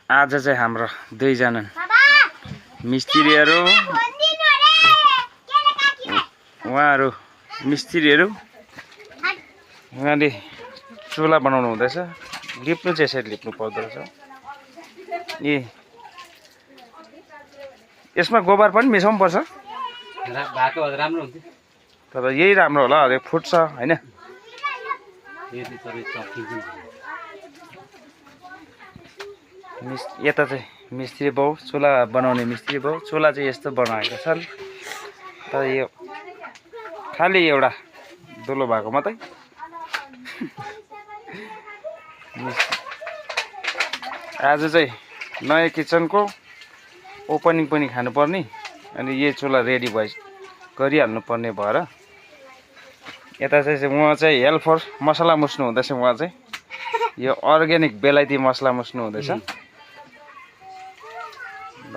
आज चाहिँ हाम्रो दुईजना मिस्त्रीहरू उहाँहरू मिस्त्रीहरू उहाँले चुला बनाउनु हुँदैछ। लिप्नु चाहिँ यसरी लिप्नु पर्दो रहेछ। ए यसमा गोबर पनि मिसाउनु पर्छ बाटो राम्रो हुन्छ तर यही राम्रो होला अरे फुट्छ हैन। यता चाहिँ मिस्त्री बाउ चुला बनाउने मिस्त्री बाउ चुला चाहिँ यस्तो बनाएका छन् तर यो खालि एउटा दुलो भएको मात्रै। आज चाहिँ नयाँ किचनको ओपनिङ पनि खानुपर्ने अनि यही चुला रेडी गरिहाल्नु पर्ने भएर यता चाहिँ उहाँ चाहिँ हेल्पर मसला मुस्नु हुँदैछ। उहाँ चाहिँ यो अर्ग्यानिक बेलायती मसला मुस्नु हुँदैछ। ल